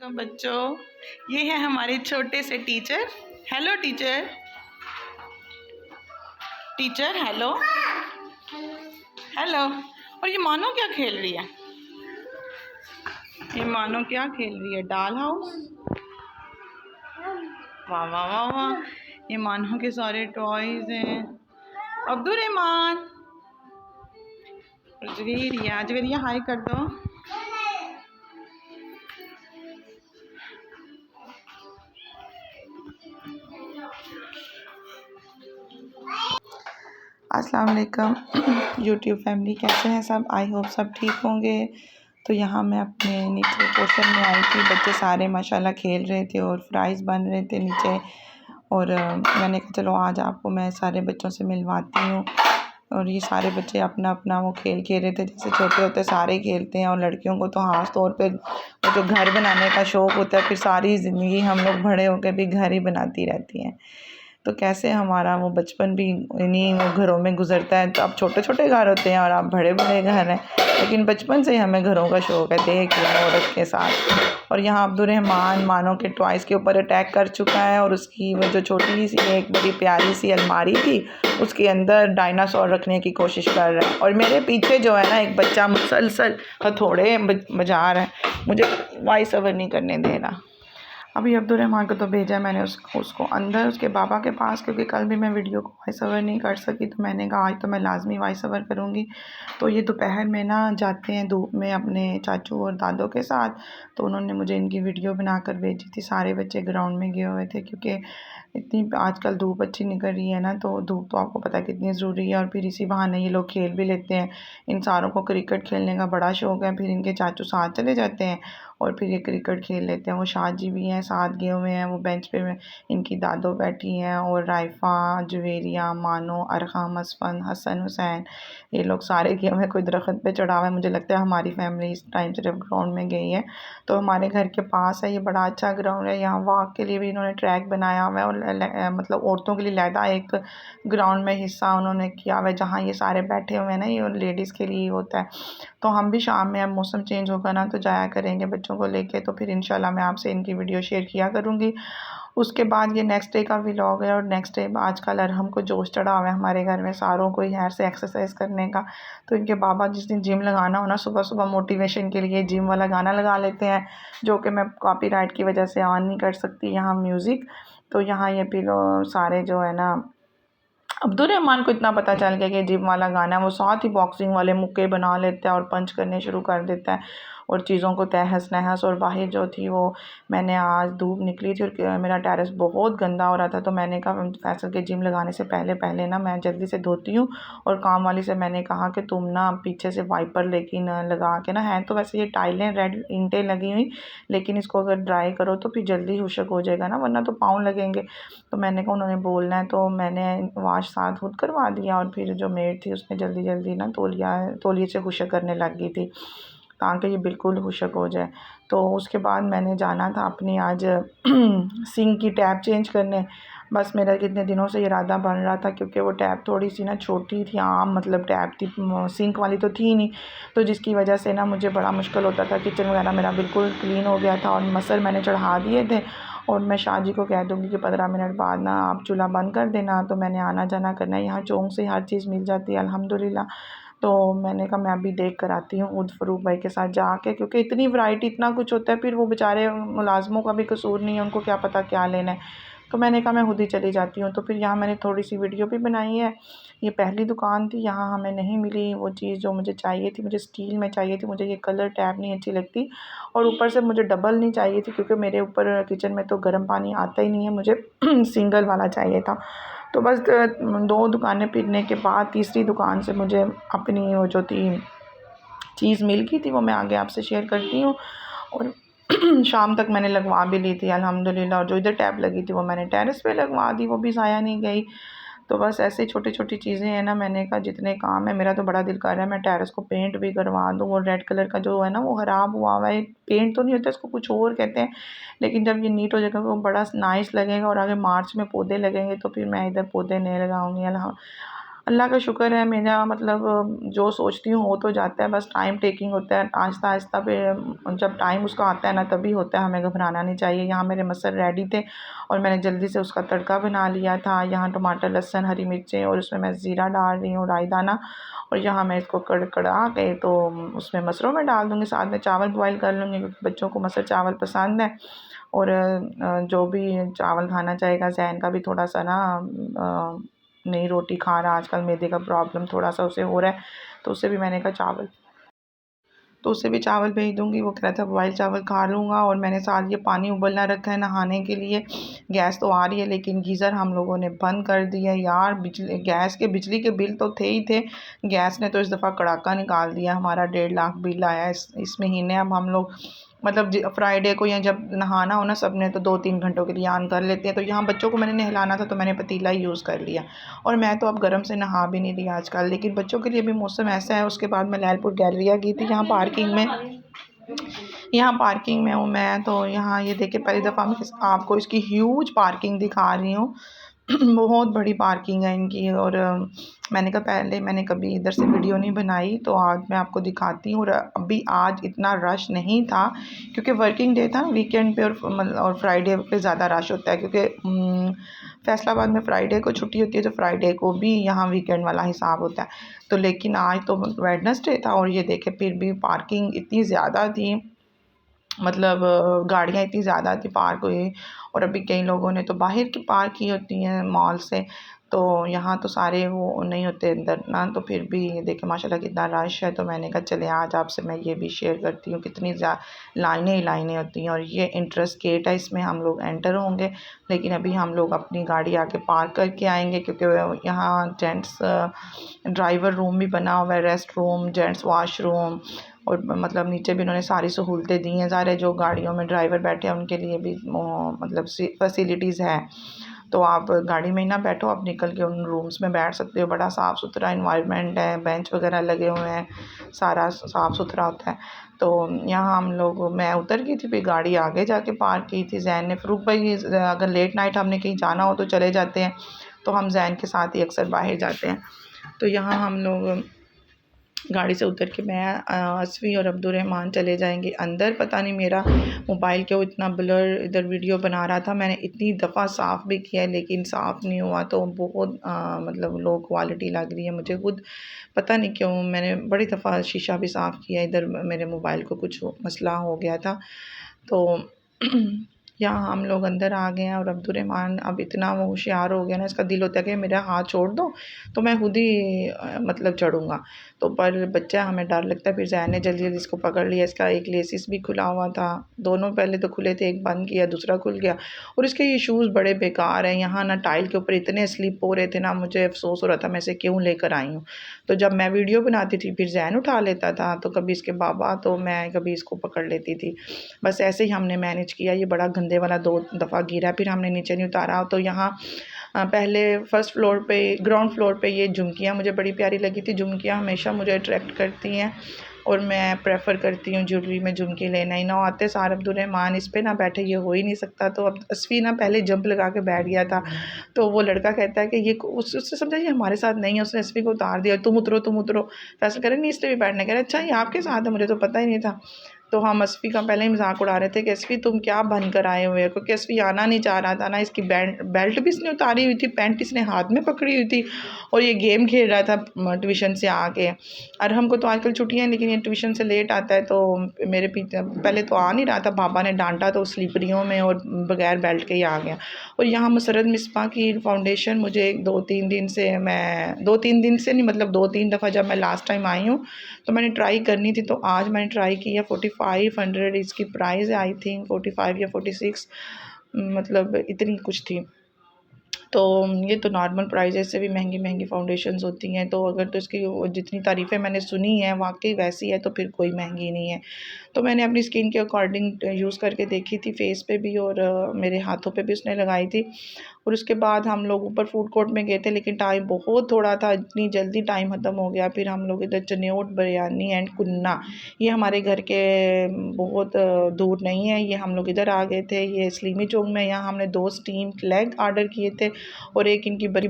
तो बच्चों, ये है हमारे छोटे से teacher. Hello teacher. Teacher hello. Hello. और ये मानो क्या खेल रही है? ये मानो क्या खेल रही है? Doll house. वाह वाह वाह वाह। ये मानो के सारे टॉयज हैं। अब्दुल रहमान। अजवेरिया हाय कर दो। अस्सलाम वालेकुम यूट्यूब फैमिली, कैसे हैं सब? आई होप सब ठीक होंगे। तो यहाँ मैं अपने नीचे पोर्शन में आई थी। बच्चे सारे माशाल्लाह खेल रहे थे और फ्राइज़ बन रहे थे नीचे। और मैंने कहा चलो आज आपको मैं सारे बच्चों से मिलवाती हूँ। और ये सारे बच्चे अपना अपना वो खेल रहे थे, जैसे छोटे होते सारे खेलते हैं। और लड़कियों को तो ख़ास तौर पे वो जो घर बनाने का शौक़ होता है, फिर सारी ज़िंदगी हम लोग बड़े होकर भी घर ही बनाती रहती हैं। तो कैसे हमारा वो बचपन भी इन्हीं वो घरों में गुजरता है। तो अब छोटे छोटे घर होते हैं और अब बड़े बड़े घर हैं, लेकिन बचपन से ही हमें घरों का शौक़ है। देख लें औरत के साथ। और यहाँ अब्दुल रहमान मानो के टॉयज़ के ऊपर अटैक कर चुका है। और उसकी वो जो छोटी सी एक बड़ी प्यारी सी अलमारी थी, उसके अंदर डायनासोर रखने की कोशिश कर रहा है। और मेरे पीछे जो है ना, एक बच्चा मुसलसल हथौड़े बजा रहा है, मुझे वॉइस ओवर नहीं करने दे रहा। अभी अब्दुल रहमान को तो भेजा मैंने उसको अंदर उसके बाबा के पास, क्योंकि कल भी मैं वीडियो को वॉइस ओवर नहीं कर सकी। तो मैंने कहा आज तो मैं लाजमी वॉइस ओवर करूँगी। तो ये दोपहर में ना जाते हैं धूप में अपने चाचू और दादों के साथ। तो उन्होंने मुझे इनकी वीडियो बनाकर भेजी थी। सारे बच्चे ग्राउंड में गए हुए थे, क्योंकि इतनी आजकल धूप अच्छी निकल रही है ना, तो धूप तो आपको पता है कितनी ज़रूरी है। और फिर इसी बहाने ये लोग खेल भी लेते हैं। इन सारों को क्रिकेट खेलने का बड़ा शौक़ है। फिर इनके चाचू साथ चले जाते हैं और फिर ये क्रिकेट खेल लेते हैं। वो शाह जी भी हैं, साथ गए हुए हैं। वो बेंच पे में इनकी दादो बैठी हैं, और राइफ़ा, जवेरिया, मानो, अरहम, असफन, हसन, हुसैन, ये लोग सारे गए हुए। कोई दरख्त पे चढ़ा हुआ है। मुझे लगता है हमारी फैमिली इस टाइम से जब ग्राउंड में गई है। तो हमारे घर के पास है, ये बड़ा अच्छा ग्राउंड है। यहाँ वॉक के लिए भी इन्होंने ट्रैक बनाया हुआ है। और मतलब औरतों के लिए लहदा एक ग्राउंड में हिस्सा उन्होंने किया हुआ है, जहाँ ये सारे बैठे हुए हैं ना, ये लेडीज़ के लिए होता है। तो हम भी शाम में, अब मौसम चेंज होगा ना, तो जाया करेंगे बच्चों को लेके। तो फिर इंशाल्लाह मैं आपसे इनकी वीडियो शेयर किया करूँगी। उसके बाद ये नेक्स्ट डे का व्लॉग है। और नेक्स्ट डे आजकल अरहम को जोश चढ़ा हुआ है हमारे घर में सारों को ही से एक्सरसाइज करने का। तो इनके बाबा जिस दिन जिम लगाना हो ना, सुबह सुबह मोटिवेशन के लिए जिम वाला गाना लगा लेते हैं, जो कि मैं कॉपीराइट की वजह से ऑन नहीं कर सकती यहाँ म्यूज़िक। तो यहाँ ये पिलो सारे जो है ना, अब्दुल रहमान को इतना पता चल गया कि जिम वाला गाना है, वो साथ ही बॉक्सिंग वाले मुक्के बना लेता है और पंच करने शुरू कर देता है और चीज़ों को तहस नहस। और बाहर जो थी वो, मैंने आज धूप निकली थी और मेरा टेरेस बहुत गंदा हो रहा था। तो मैंने कहा फैसल के जिम लगाने से पहले पहले ना मैं जल्दी से धोती हूँ। और काम वाली से मैंने कहा कि तुम ना पीछे से वाइपर लेकिन लगा के ना, है तो वैसे ये टाइलें रेड ईंटें लगी हुई, लेकिन इसको अगर ड्राई करो तो फिर जल्दी खुशक हो जाएगा ना, वरना तो पाँव लगेंगे। तो मैंने कहा उन्होंने बोलना है, तो मैंने वाश साथ खुद करवा दिया। और फिर जो मेड थी उसने जल्दी जल्दी ना तौलिए से खुशक करने लग गई थी, ताकि ये बिल्कुल खुशक हो जाए। तो उसके बाद मैंने जाना था अपनी आज सिंक की टैप चेंज करने। बस मेरा कितने दिनों से इरादा बन रहा था, क्योंकि वो टैप थोड़ी सी ना छोटी थी, आम मतलब टैप थी, सिंक वाली तो थी नहीं। तो जिसकी वजह से ना मुझे बड़ा मुश्किल होता था। किचन वगैरह मेरा बिल्कुल क्लीन हो गया था और मसल मैंने चढ़ा दिए थे। और मैं शाह जी को कह दूँगी कि 15 मिनट बाद ना आप चूल्हा बंद कर देना, तो मैंने आना जाना करना है। यहाँ चौंक से हर चीज़ मिल जाती है अल्हम्दुलिल्लाह। तो मैंने कहा मैं अभी देख कर आती हूँ उद फ़रूक भाई के साथ जाके, क्योंकि इतनी वैरायटी इतना कुछ होता है। फिर वो बेचारे मुलाज़मों का भी कसूर नहीं है, उनको क्या पता क्या लेना है। तो मैंने कहा मैं खुद ही चली जाती हूँ। तो फिर यहाँ मैंने थोड़ी सी वीडियो भी बनाई है। ये पहली दुकान थी, यहाँ हमें नहीं मिली वो चीज़ जो मुझे चाहिए थी। मुझे स्टील में चाहिए थी, मुझे ये कलर टैप नहीं अच्छी लगती। और ऊपर से मुझे डबल नहीं चाहिए थी, क्योंकि मेरे ऊपर किचन में तो गर्म पानी आता ही नहीं है, मुझे सिंगल वाला चाहिए था। तो बस 2 दुकानें फिरने के बाद तीसरी दुकान से मुझे अपनी वो जो थी चीज़ मिल गई थी, वो मैं आगे आपसे शेयर करती हूँ। और शाम तक मैंने लगवा भी ली थी अल्हम्दुलिल्लाह। और जो इधर टैप लगी थी वो मैंने टेरेस पे लगवा दी, वो भी ज़ाया नहीं गई। तो बस ऐसे छोटी छोटी चीज़ें हैं ना, मैंने कहा जितने काम है, मेरा तो बड़ा दिल कर रहा है मैं टेरेस को पेंट भी करवा दूँ। वो रेड कलर का जो है ना, वो ख़राब हुआ हुआ है, पेंट तो नहीं होता, इसको कुछ और कहते हैं। लेकिन जब ये नीट हो जाएगा वो बड़ा नाइस लगेगा। और आगे मार्च में पौधे लगेंगे, तो फिर मैं इधर पौधे नहीं लगाऊँगी अल्लाह का शुक्र है, मेरा मतलब जो सोचती हूँ हो तो जाता है, बस टाइम टेकिंग होता है। आहिस्ता आहिस्ता फिर जब टाइम उसका आता है ना तभी होता है, हमें घबराना नहीं चाहिए। यहाँ मेरे मसल रेडी थे और मैंने जल्दी से उसका तड़का बना लिया था। यहाँ टमाटर, लहसुन, हरी मिर्चें और उसमें मैं ज़ीरा डाल रही हूँ, राई दाना। और यहाँ मैं इसको कड़कड़ा के तो उसमें मसरों में डाल दूँगी, साथ में चावल बॉयल कर लूँगी क्योंकि बच्चों को मसर चावल पसंद है। और जो भी चावल खाना चाहेगा, जैन का भी थोड़ा सा ना नई रोटी खा रहा, आजकल मैदे का प्रॉब्लम थोड़ा सा उसे हो रहा है, तो उसे भी मैंने कहा चावल, तो उसे भी चावल भेज दूँगी। वो कह रहा था बॉयल चावल खा लूँगा। और मैंने साथ ये पानी उबलना रखा है नहाने के लिए। गैस तो आ रही है लेकिन गीज़र हम लोगों ने बंद कर दिया यार। बिजली के बिल तो थे ही थे, गैस ने तो इस दफ़ा कड़ाका निकाल दिया। हमारा 1.5 लाख बिल आया इस महीने। अब हम लोग मतलब फ्राइडे को या जब नहाना हो ना सब ने, तो 2-3 घंटों के लिए ऑन कर लेते हैं। तो यहाँ बच्चों को मैंने नहलाना था तो मैंने पतीला ही यूज़ कर लिया। और मैं तो अब गर्म से नहा भी नहीं रही आजकल, लेकिन बच्चों के लिए भी मौसम ऐसा है। उसके बाद मैं लैलपुर गैलरिया गई थी, यहाँ पार्किंग में हूँ मैं। तो यहाँ ये देखिए पहली दफ़ा मैं आपको इसकी ह्यूज पार्किंग दिखा रही हूँ। बहुत बड़ी पार्किंग है इनकी। और मैंने कहा पहले मैंने कभी इधर से वीडियो नहीं बनाई, तो आज मैं आपको दिखाती हूँ। और अभी आज इतना रश नहीं था क्योंकि वर्किंग डे था, वीकेंड पे और फ्राइडे पे ज़्यादा रश होता है क्योंकि फैसलाबाद में फ्राइडे को छुट्टी होती है, तो फ्राइडे को भी यहाँ वीकेंड वाला हिसाब होता है। तो लेकिन आज तो वेडनेसडे था और ये देखे फिर भी पार्किंग इतनी ज़्यादा थी, मतलब गाड़ियाँ इतनी ज़्यादा थी पार्क हुई। और अभी कई लोगों ने तो बाहर की पार्क की होती हैं मॉल से, तो यहाँ तो सारे वो नहीं होते अंदर ना। तो फिर भी ये देखें माशाल्लाह कितना रश है। तो मैंने कहा चले आज आपसे मैं ये भी शेयर करती हूँ कितनी लाइनें ही लाइनें होती हैं। और ये इंट्रेंस गेट है, इसमें हम लोग एंटर होंगे, लेकिन अभी हम लोग अपनी गाड़ी आके पार्क करके आएंगे क्योंकि यहाँ जेंट्स ड्राइवर रूम भी बना हुआ है, रेस्ट रूम, जेंट्स वाशरूम। और मतलब नीचे भी उन्होंने सारी सहूलतें दी हैं। ज़ाहिर है जो गाड़ियों में ड्राइवर बैठे हैं उनके लिए भी मतलब फैसिलिटीज़ है। तो आप गाड़ी में ही ना बैठो, आप निकल के उन रूम्स में बैठ सकते हो। बड़ा साफ़ सुथरा इन्वायरमेंट है, बेंच वगैरह लगे हुए हैं, सारा साफ़ सुथरा होता है। तो यहाँ हम लोग, मैं उतर गई थी, फिर गाड़ी आगे जाके पार्क की थी। जैन ने फ़रूक भाई अगर लेट नाइट हमने कहीं जाना हो तो चले जाते हैं, तो हम जैन के साथ ही अक्सर बाहर जाते हैं। तो यहाँ हम लोग गाड़ी से उतर के मैं असफ़ी और अब्दुर्रहमान चले जाएंगे अंदर। पता नहीं मेरा मोबाइल क्यों इतना ब्लर इधर वीडियो बना रहा था। मैंने इतनी दफ़ा साफ़ भी किया है लेकिन साफ़ नहीं हुआ, तो बहुत मतलब लो क्वालिटी लग रही है मुझे खुद। पता नहीं क्यों, मैंने बड़ी दफ़ा शीशा भी साफ़ किया, इधर मेरे मोबाइल को कुछ मसला हो गया था। तो यहाँ हम लोग अंदर आ गए हैं और अब्दुर्रहमान अब इतना वो होशियार हो गया ना, इसका दिल होता है कि मेरा हाथ छोड़ दो तो मैं खुद ही मतलब चढ़ूँगा। तो पर बच्चा, हमें डर लगता है। फिर जैन ने जल्दी जल्दी इसको पकड़ लिया। इसका एक लेसिस भी खुला हुआ था, दोनों पहले तो खुले थे, एक बंद किया दूसरा खुल गया। और इसके ये शूज़ बड़े बेकार हैं, यहाँ ना टाइल के ऊपर इतने स्लिप हो रहे थे ना, मुझे अफसोस हो रहा था मैं इसे क्यों लेकर आई हूँ। तो जब मैं वीडियो बनाती थी फिर जैन उठा लेता था, तो कभी इसके बाबा, तो मैं कभी इसको पकड़ लेती थी। बस ऐसे ही हमने मैनेज किया। ये बड़ा गंदे वाला 2 दफ़ा गिरा, फिर हमने नीचे नहीं उतारा। तो यहाँ पहले फर्स्ट फ्लोर पे, ग्राउंड फ्लोर पे ये झुमकियाँ मुझे बड़ी प्यारी लगी थी। झुमकियाँ हमेशा मुझे अट्रैक्ट करती हैं और मैं प्रेफर करती हूँ ज्वेलरी में झुमकी लेना ही। ना आते सार अब्दुर्रहमान इस पे ना बैठे, ये हो ही नहीं सकता। तो अब असफ़ी ना पहले जंप लगा के बैठ गया था, तो वो लड़का कहता है कि ये उससे समझा ये हमारे साथ नहीं है, उसने असफ़ी को उतार दिया, तुम उतरो तुम उतरो। फैसल कह रहे नहीं इसलिए भी बैठने, कह रहे अच्छा ये आपके साथ है, मुझे तो पता ही नहीं था। तो हम असफ़ी का पहले ही मजाक उड़ा रहे थे कि असफ़ी तुम क्या बन कर आए हुए हो, क्योंकि असफ़ी आना नहीं चाह रहा था ना। इसकी बेल्ट भी इसने उतारी हुई थी, पैंट इसने हाथ में पकड़ी हुई थी और ये गेम खेल रहा था ट्यूशन से आके। और हमको तो आजकल छुट्टियां हैं, लेकिन ये ट्यूशन से लेट आता है, तो मेरे पीछे पहले तो आ नहीं रहा था, पापा ने डांटा तो स्लीपरियों में और बगैर बेल्ट के ही आ गया। और यहाँ मसरत मिसबा की फाउंडेशन मुझे 2-3 दिन से, मैं 2-3 दिन से नहीं, मतलब 2-3 दफ़ा जब मैं लास्ट टाइम आई हूँ तो मैंने ट्राई करनी थी, तो आज मैंने ट्राई की है। 4500 इसकी प्राइस है, आई थिंक 45 या 46, मतलब इतनी कुछ थी। तो ये तो नॉर्मल प्राइस है, इससे भी महंगी महंगी फाउंडेशंस होती हैं। तो अगर तो इसकी जितनी तारीफ़ें मैंने सुनी हैं वाकई वैसी है तो फिर कोई महंगी नहीं है। तो मैंने अपनी स्किन के अकॉर्डिंग यूज़ करके देखी थी, फेस पे भी और मेरे हाथों पे भी उसने लगाई थी। और उसके बाद हम लोग ऊपर फूड कोर्ट में गए थे, लेकिन टाइम बहुत थोड़ा था, इतनी जल्दी टाइम ख़त्म हो गया। फिर हम लोग इधर चन्योट बिरयानी एंड कुन्ना, ये हमारे घर के बहुत दूर नहीं है, ये हम लोग इधर आ गए थे, ये इस्लामी चौक में। यहाँ हमने 2 स्टीम्ड लेग ऑर्डर किए थे और एक इनकी बड़ी